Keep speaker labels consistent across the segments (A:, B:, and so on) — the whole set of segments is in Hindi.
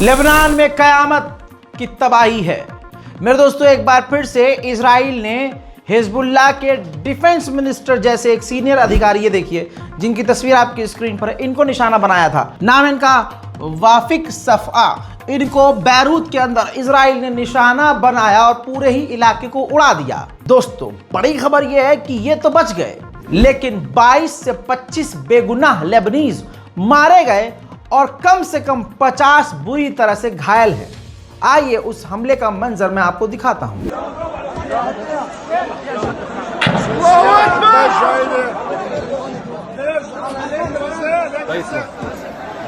A: लेबनान में कयामत की तबाही है। मेरे दोस्तों, एक बार फिर से इजराइल ने हिजबुल्लाह के डिफेंस मिनिस्टर जैसे एक सीनियर अधिकारी, ये देखिए जिनकी तस्वीर आपकी स्क्रीन पर है, इनको निशाना बनाया था। नाम इनका वाफिक सफ़ा। इनको बैरूत के अंदर इजराइल ने निशाना बनाया और पूरे ही इलाके को उड़ा दिया। दोस्तों, बड़ी खबर यह है कि ये तो बच गए, लेकिन 22 से 25 बेगुनाह लेबनीज मारे गए और कम से कम 50 बुरी तरह से घायल हैं। आइए उस हमले का मंजर मैं आपको दिखाता हूं।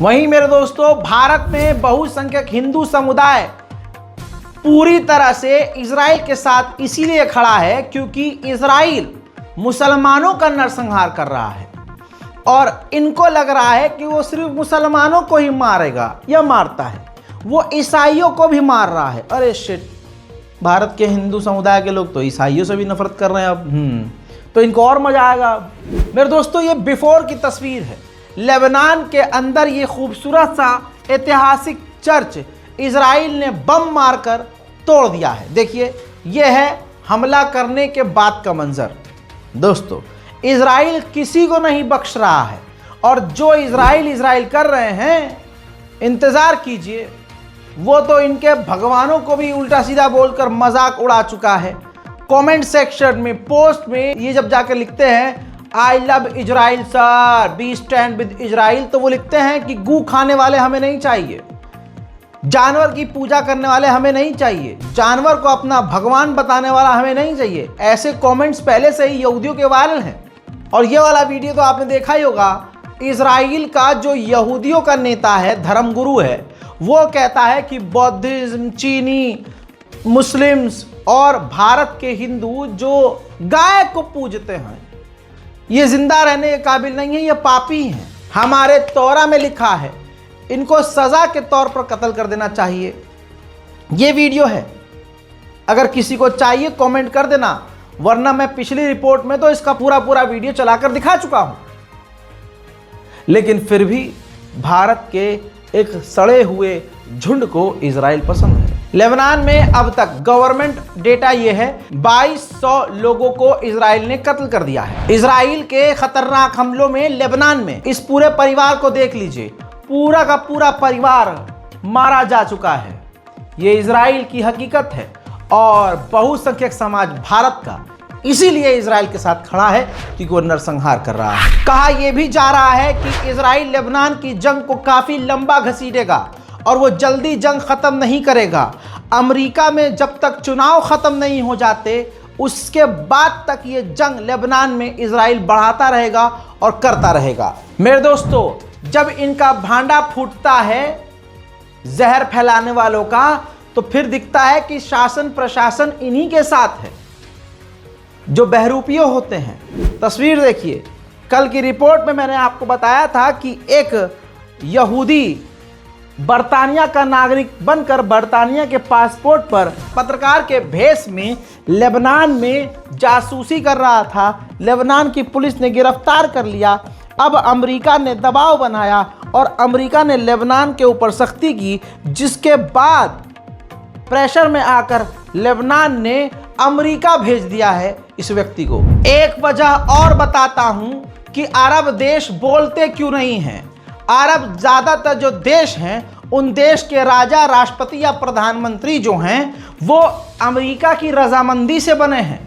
A: वहीं मेरे दोस्तों, भारत में बहुसंख्यक हिंदू समुदाय पूरी तरह से इजराइल के साथ इसीलिए खड़ा है क्योंकि इजराइल मुसलमानों का नरसंहार कर रहा है और इनको लग रहा है कि वो सिर्फ मुसलमानों को ही मारेगा या मारता है, वो ईसाइयों को भी मार रहा है। अरे शिट, भारत के हिंदू समुदाय के लोग तो ईसाइयों से भी नफरत कर रहे हैं अब। तो इनको और मजा आएगा। मेरे दोस्तों, ये बिफोर की तस्वीर है। लेबनान के अंदर ये खूबसूरत सा ऐतिहासिक चर्च इजराइल ने बम मारकर तोड़ दिया है। देखिए, यह है हमला करने के बाद का मंजर। दोस्तों, इजराइल किसी को नहीं बख्श रहा है और जो इजराइल कर रहे हैं, इंतज़ार कीजिए, वो तो इनके भगवानों को भी उल्टा सीधा बोलकर मजाक उड़ा चुका है। कमेंट सेक्शन में, पोस्ट में ये जब जाकर लिखते हैं I love Israel sir, be stand with Israel, तो वो लिखते हैं कि गू खाने वाले हमें नहीं चाहिए, जानवर की पूजा करने वाले हमें नहीं चाहिए, जानवर को अपना भगवान बताने वाला हमें नहीं चाहिए। ऐसे कमेंट्स पहले से ही यहूदियों के वायरल हैं। और ये वाला वीडियो तो आपने देखा ही होगा। इजराइल का जो यहूदियों का नेता है, धर्मगुरु है, वो कहता है कि बौद्धिज्म, चीनी, मुस्लिम्स और भारत के हिंदू जो गाय को पूजते हैं, ये जिंदा रहने के काबिल नहीं है, ये पापी हैं। हमारे तौरा में लिखा है इनको सजा के तौर पर कत्ल कर देना चाहिए। ये वीडियो है, अगर किसी को चाहिए कमेंट कर देना, वरना मैं पिछली रिपोर्ट में तो इसका पूरा वीडियो चलाकर दिखा चुका हूं। लेकिन फिर भी भारत के एक सड़े हुए झुंड को इजराइल पसंद है। लेबनान में अब तक गवर्नमेंट डेटा यह है 2200 लोगों को इजराइल ने कत्ल कर दिया है। इजराइल के खतरनाक हमलों में लेबनान में इस पूरे परिवार को देख लीजिए, पूरा का पूरा परिवार मारा जा चुका है। ये इजराइल की हकीकत है और बहुसंख्यक समाज भारत का इसीलिए इजराइल के साथ खड़ा है क्योंकि वो नरसंहार कर रहा है। कहा यह भी जा रहा है कि इजराइल लेबनान की जंग को काफी लंबा घसीटेगा और वो जल्दी जंग खत्म नहीं करेगा। अमेरिका में जब तक चुनाव खत्म नहीं हो जाते, उसके बाद तक ये जंग लेबनान में इजराइल बढ़ाता रहेगा और करता रहेगा। मेरे दोस्तों, जब इनका भांडा फूटता है जहर फैलाने वालों का, तो फिर दिखता है कि शासन प्रशासन इन्हीं के साथ है जो बहरूपियों होते हैं। तस्वीर देखिए, कल की रिपोर्ट में मैंने आपको बताया था कि एक यहूदी बर्तानिया का नागरिक बनकर बर्तानिया के पासपोर्ट पर पत्रकार के भेष में लेबनान में जासूसी कर रहा था। लेबनान की पुलिस ने गिरफ्तार कर लिया। अब अमेरिका ने दबाव बनाया और अमेरिका ने लेबनान के ऊपर सख्ती की, जिसके बाद प्रेशर में आकर लेबनान ने अमेरिका भेज दिया है इस व्यक्ति को। एक वजह और बताता हूं कि अरब देश बोलते क्यों नहीं हैं। अरब ज़्यादातर जो देश हैं, उन देश के राजा, राष्ट्रपति या प्रधानमंत्री जो हैं, वो अमेरिका की रजामंदी से बने हैं।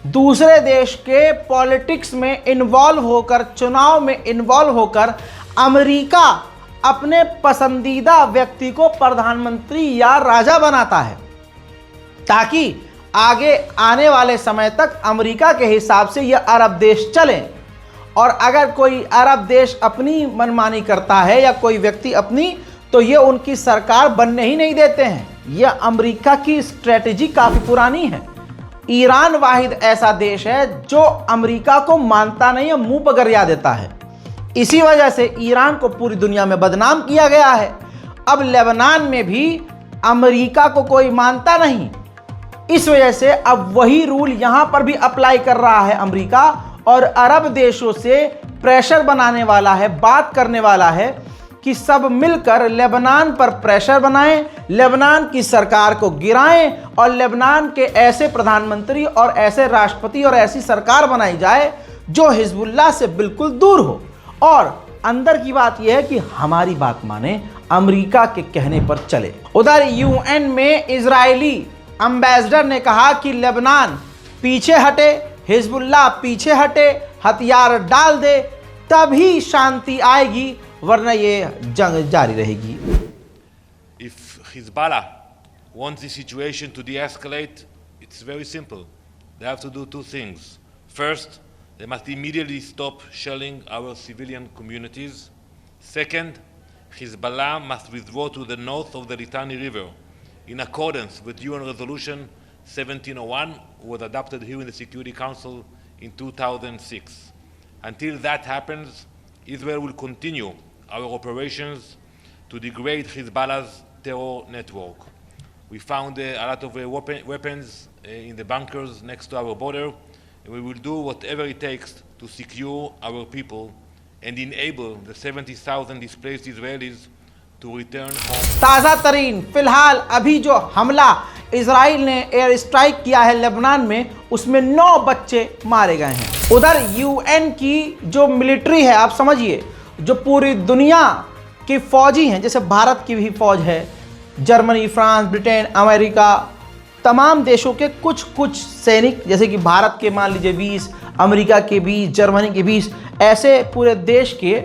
A: दूसरे देश के पॉलिटिक्स में इन्वॉल्व होकर, चुनाव में इन्वॉल्व होकर अमेरिका अपने पसंदीदा व्यक्ति को प्रधानमंत्री या राजा बनाता है ताकि आगे आने वाले समय तक अमेरिका के हिसाब से ये अरब देश चलें। और अगर कोई अरब देश अपनी मनमानी करता है या कोई व्यक्ति अपनी, तो ये उनकी सरकार बनने ही नहीं देते हैं। यह अमेरिका की स्ट्रेटेजी काफी पुरानी है। ईरान वाहिद ऐसा देश है जो अमेरिका को मानता नहीं है, मुंह पर गरिया देता है। इसी वजह से ईरान को पूरी दुनिया में बदनाम किया गया है। अब लेबनान में भी अमेरिका को कोई मानता नहीं, इस वजह से अब वही रूल यहां पर भी अप्लाई कर रहा है अमेरिका, और अरब देशों से प्रेशर बनाने वाला है, बात करने वाला है कि सब मिलकर लेबनान पर प्रेशर बनाएं, लेबनान की सरकार को गिराएं और लेबनान के ऐसे प्रधानमंत्री और ऐसे राष्ट्रपति और ऐसी सरकार बनाई जाए जो हिजबुल्लाह से बिल्कुल दूर हो। और अंदर की बात यह है कि हमारी बात माने, अमेरिका के कहने पर चले। उधर यूएन में इजरायली एम्बेसडर ने कहा कि लेबनान पीछे हटे, हिजबुल्लाह पीछे हटे, हथियार डाल दे, तभी शांति आएगी, वरना ये जंग जारी रहेगी।
B: If Hezbollah wants the situation to de-escalate, it's very simple. They have to do two things. First, they must immediately stop shelling our civilian communities. Second, Hezbollah must withdraw to the north of the Litani River in accordance with UN Resolution 1701, was adopted here in the Security Council in 2006. Until that happens, Israel will continue our operations to degrade Hezbollah's terror network. We found a lot of weapons in the bunkers next to our border, and we will do whatever it takes to secure our people and enable the 70,000 displaced Israelis to return home.
A: ताज़ा तरीन फिलहाल अभी जो हमला इजराइल ने एयर स्ट्राइक किया है लेबनान में, उसमें 9 बच्चे मारे गए हैं। उधर यूएन की जो मिलिट्री है, आप समझिए, जो पूरी दुनिया की फौजी हैं, जैसे भारत की भी फौज है, जर्मनी, फ्रांस, ब्रिटेन, अमेरिका, तमाम देशों के कुछ कुछ सैनिक, जैसे कि भारत के मान लीजिए 20, अमेरिका के 20, जर्मनी के 20, ऐसे पूरे देश के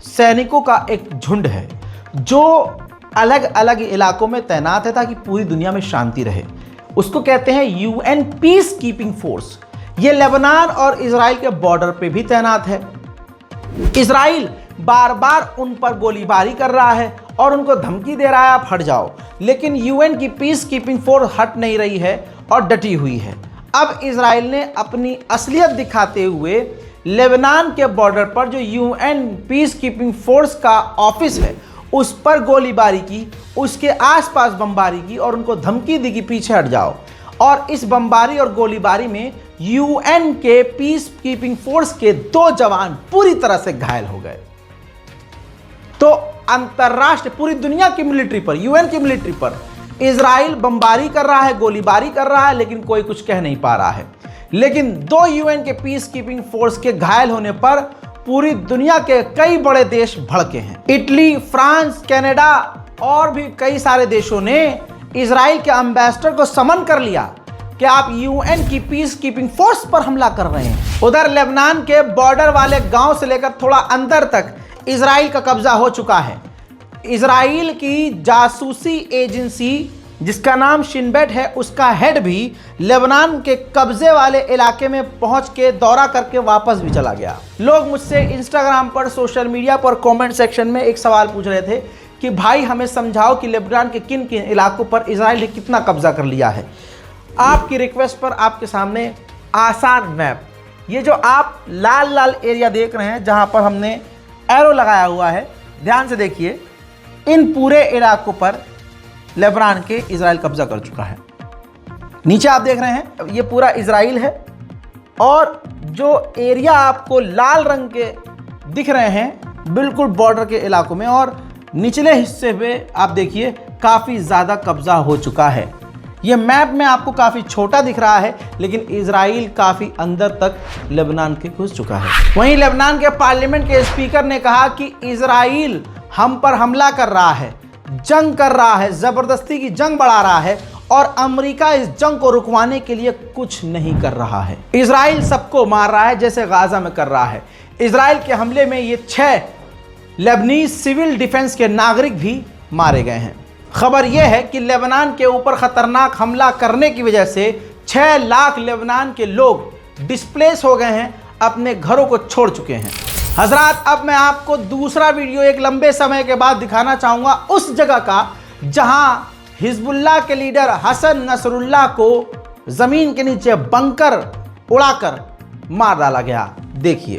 A: सैनिकों का एक झुंड है जो अलग अलग इलाकों में तैनात है ताकि पूरी दुनिया में शांति रहे। उसको कहते हैं यूएन पीस कीपिंग फोर्स। ये लेबनान और इजराइल के बॉर्डर पे भी तैनात है। इजराइल बार बार उन पर गोलीबारी कर रहा है और उनको धमकी दे रहा है आप हट जाओ, लेकिन यूएन की पीस कीपिंग फोर्स हट नहीं रही है और डटी हुई है। अब इजराइल ने अपनी असलियत दिखाते हुए लेबनान के बॉर्डर पर जो यूएन पीस कीपिंग फोर्स का ऑफिस है उस पर गोलीबारी की, उसके आसपास बमबारी की और उनको धमकी दी कि पीछे हट जाओ। और इस बमबारी और गोलीबारी में यूएन के पीस कीपिंग फोर्स के 2 जवान पूरी तरह से घायल हो गए। तो अंतरराष्ट्रीय पूरी दुनिया की मिलिट्री पर, यूएन की मिलिट्री पर इजराइल बमबारी कर रहा है, गोलीबारी कर रहा है, लेकिन कोई कुछ कह नहीं पा रहा है। लेकिन 2 यूएन के पीस कीपिंग फोर्स के घायल होने पर पूरी दुनिया के कई बड़े देश भड़के हैं। इटली, फ्रांस, कनाडा और भी कई सारे देशों ने इजराइल के एम्बेसडर को समन कर लिया कि आप यूएन की पीस कीपिंग फोर्स पर हमला कर रहे हैं। उधर लेबनान के बॉर्डर वाले गांव से लेकर थोड़ा अंदर तक इजराइल का कब्जा हो चुका है। इजराइल की जासूसी एजेंसी जिसका नाम शिन बेट है, उसका हेड भी लेबनान के कब्जे वाले इलाके में पहुंच के दौरा करके वापस भी चला गया। लोग मुझसे इंस्टाग्राम पर, सोशल मीडिया पर कमेंट सेक्शन में एक सवाल पूछ रहे थे कि भाई हमें समझाओ कि लेबनान के किन किन इलाकों पर इजराइल ने कितना कब्जा कर लिया है। आपकी रिक्वेस्ट पर आपके सामने आसान मैप, ये जो आप लाल लाल एरिया देख रहे हैं जहां पर हमने एरो लगाया हुआ है, ध्यान से देखिए, इन पूरे इलाकों पर लेबनान के इजराइल कब्जा कर चुका है। नीचे आप देख रहे हैं ये पूरा इजराइल है और जो एरिया आपको लाल रंग के दिख रहे हैं बिल्कुल बॉर्डर के इलाकों में, और निचले हिस्से पे आप देखिए काफ़ी ज़्यादा कब्जा हो चुका है। ये मैप में आपको काफ़ी छोटा दिख रहा है, लेकिन इजराइल काफ़ी अंदर तक लेबनान के घुस चुका है। वहीं लेबनान के पार्लियामेंट के स्पीकर ने कहा कि इजराइल हम पर हमला कर रहा है, जंग कर रहा है, ज़बरदस्ती की जंग बढ़ा रहा है और अमेरिका इस जंग को रुकवाने के लिए कुछ नहीं कर रहा है। इजराइल सबको मार रहा है जैसे गाजा में कर रहा है। इजराइल के हमले में ये 6 लेबनीज सिविल डिफेंस के नागरिक भी मारे गए हैं। खबर यह है कि लेबनान के ऊपर खतरनाक हमला करने की वजह से 6 लाख लेबनान के लोग डिस्प्लेस हो गए हैं, अपने घरों को छोड़ चुके हैं। हजरात, अब मैं आपको दूसरा वीडियो एक लंबे समय के बाद दिखाना चाहूँगा उस जगह का जहां हिजबुल्लाह के लीडर हसन नसरुल्लाह को ज़मीन के नीचे बंकर उड़ाकर मार डाला गया। देखिए।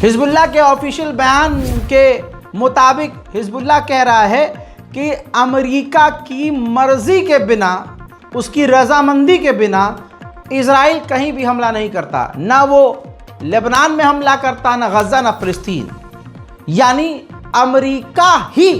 A: हिजबुल्लाह के ऑफिशियल बयान के मुताबिक हिजबुल्लाह कह रहा है कि अमेरिका की मर्जी के बिना, उसकी रजामंदी के बिना इजराइल कहीं भी हमला नहीं करता। ना वो लेबनान में हमला करता, ना गजा, ना फिलिस्तीन। यानी अमेरिका ही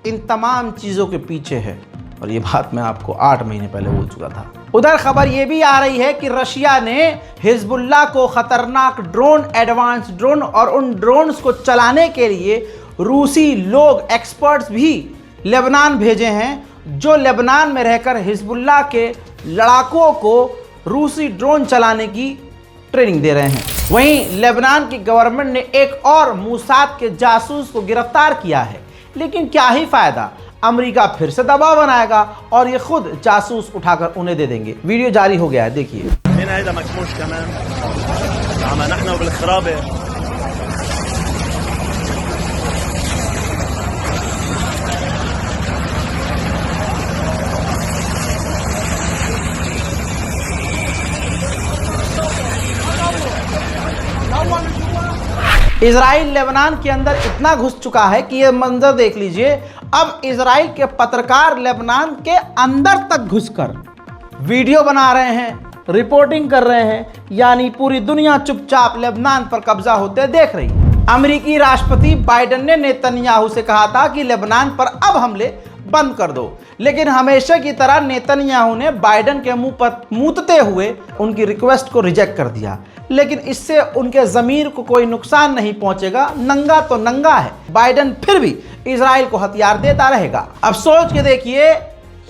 A: इन तमाम चीज़ों के पीछे है। और ये बात मैं आपको 8 महीने पहले बोल चुका था। उधर खबर ये भी आ रही है कि रशिया ने हिजबुल्लाह को खतरनाक ड्रोन, एडवांस ड्रोन और उन ड्रोन्स को चलाने के लिए रूसी लोग, एक्सपर्ट्स भी लेबनान भेजे हैं, जो लेबनान में रहकर हिजबुल्लाह के लड़ाकों को रूसी ड्रोन चलाने की ट्रेनिंग दे रहे हैं। वहीं लेबनान की गवर्नमेंट ने एक और मूसाद के जासूस को गिरफ्तार किया है। लेकिन क्या ही फायदा, अमेरिका फिर से दबाव बनाएगा और ये खुद जासूस उठाकर उन्हें दे देंगे। वीडियो जारी हो गया है, देखिए। इजराइल लेबनान के अंदर इतना घुस चुका है कि ये मंजर देख लीजिए। अब इजराइल के पत्रकार लेबनान के अंदर तक घुसकर वीडियो बना रहे हैं, रिपोर्टिंग कर रहे हैं। यानी पूरी दुनिया चुपचाप लेबनान पर कब्जा होते देख रही है। अमेरिकी राष्ट्रपति बाइडेन ने नेतन्याहू से कहा था कि लेबनान पर अब हमले बंद कर दो, लेकिन हमेशा की तरह नेतन्याहू ने बाइडेन के मुंह पर मूतते हुए उनकी रिक्वेस्ट को रिजेक्ट कर दिया। लेकिन इससे उनके ज़मीर को कोई नुकसान नहीं पहुंचेगा। नंगा तो नंगा है, बाइडेन फिर भी इजराइल को हथियार देता रहेगा। अब सोच के देखिए,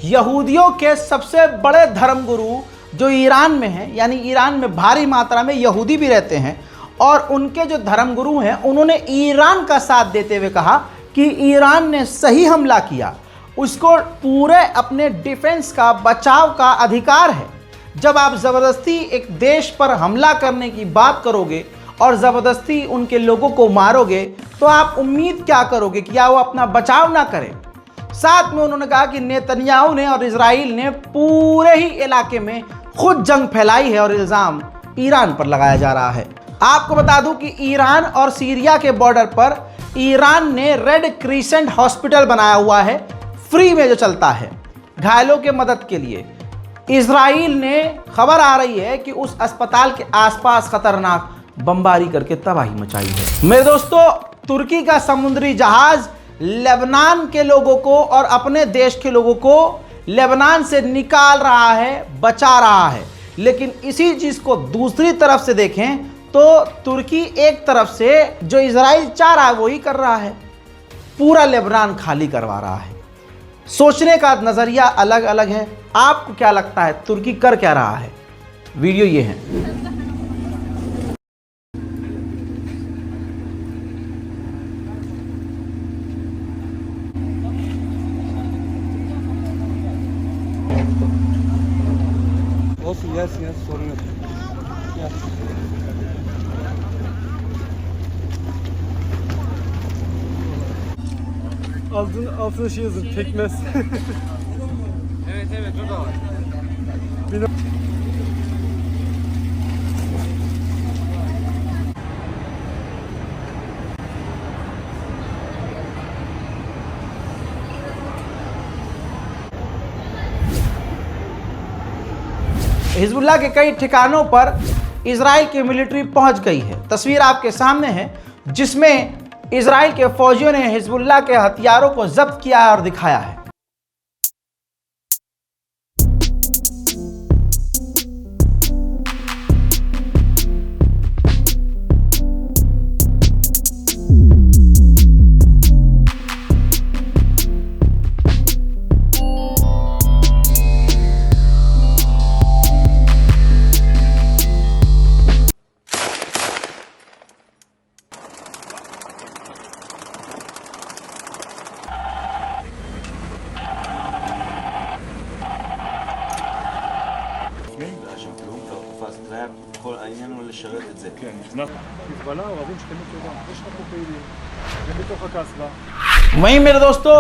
A: यहूदियों के सबसे बड़े धर्मगुरु जो ईरान में हैं, यानी ईरान में भारी मात्रा में यहूदी भी रहते हैं, और उनके जो धर्मगुरु हैं उन्होंने ईरान का साथ देते हुए कहा कि ईरान ने सही हमला किया, उसको पूरे अपने डिफेंस का, बचाव का अधिकार है। जब आप ज़बरदस्ती एक देश पर हमला करने की बात करोगे और ज़बरदस्ती उनके लोगों को मारोगे, तो आप उम्मीद क्या करोगे कि क्या वो अपना बचाव ना करें। साथ में उन्होंने कहा कि नेतन्याहू ने और इजराइल ने पूरे ही इलाके में खुद जंग फैलाई है और इल्ज़ाम ईरान पर लगाया जा रहा है। आपको बता दूं कि ईरान और सीरिया के बॉर्डर पर ईरान ने रेड क्रिसेंट हॉस्पिटल बनाया हुआ है, फ्री में जो चलता है घायलों के मदद के लिए। इजराइल ने, खबर आ रही है कि उस अस्पताल के आसपास खतरनाक बमबारी करके तबाही मचाई है। मेरे दोस्तों, तुर्की का समुद्री जहाज लेबनान के लोगों को और अपने देश के लोगों को लेबनान से निकाल रहा है, बचा रहा है। लेकिन इसी चीज़ को दूसरी तरफ से देखें तो तुर्की एक तरफ से जो इजराइल चाह रहा है वही कर रहा है, पूरा लेबनान खाली करवा रहा है। सोचने का नज़रिया अलग अलग है। आपको क्या लगता है तुर्की कर क्या रहा है? वीडियो ये है।
C: Yes, sorun yok. Yes. Altına şey yazın, pekmez. Evet, o da var.
A: Hezbollah के कई ठिकानों पर इजराइल की मिलिट्री पहुंच गई है। तस्वीर आपके सामने है जिसमें इजराइल के फौजियों ने हिजबुल्लाह के हथियारों को जब्त किया और दिखाया है।
D: בשרשרת זיתים.
E: כן, נכנס חיזבאללה, אוהבים שכנות טובה, יש לך פה פעילים, גם בתוך הקסבה.
A: वहीं मेरे दोस्तों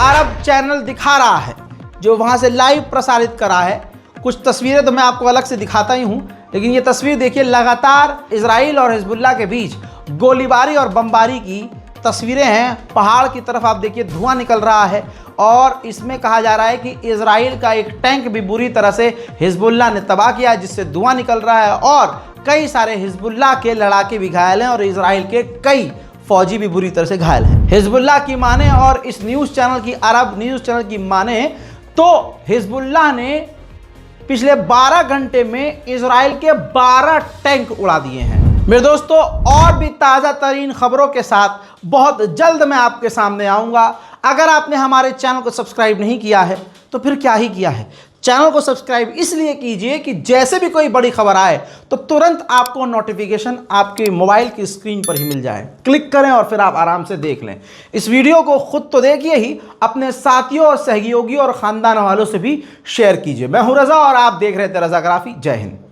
A: अरब चैनल दिखा रहा है, जो वहां से लाइव प्रसारित करा है। कुछ तस्वीरें तो मैं आपको अलग से दिखाता ही हूं, लेकिन ये तस्वीर देखिए, लगातार इजराइल और हिजबुल्लाह के बीच गोलीबारी और बमबारी की तस्वीरें हैं। पहाड़ की तरफ आप देखिए धुआं निकल रहा है और इसमें कहा जा रहा है कि इजराइल का एक टैंक भी बुरी तरह से हिजबुल्लाह ने तबाह किया है, जिससे धुआं निकल रहा है और कई सारे हिजबुल्लाह के लड़ाके भी घायल हैं और इजराइल के कई फौजी भी बुरी तरह से घायल हैं। हिजबुल्लाह की माने और इस न्यूज़ चैनल की, अरब न्यूज़ चैनल की माने तो हिजबुल्लाह ने पिछले 12 घंटे में इजराइल के 12 टैंक उड़ा दिए हैं। मेरे दोस्तों और भी ताज़ा तरीन खबरों के साथ बहुत जल्द मैं आपके सामने आऊँगा। अगर आपने हमारे चैनल को सब्सक्राइब नहीं किया है तो फिर क्या ही किया है। चैनल को सब्सक्राइब इसलिए कीजिए कि जैसे भी कोई बड़ी खबर आए तो तुरंत आपको नोटिफिकेशन आपके मोबाइल की स्क्रीन पर ही मिल जाए। क्लिक करें और फिर आप आराम से देख लें। इस वीडियो को खुद तो देखिए ही, अपने साथियों और सहयोगियों और ख़ानदान वालों से भी शेयर कीजिए। मैं हूं रज़ा और आप देख रहे थे रज़ाग्राफी। जय हिंद।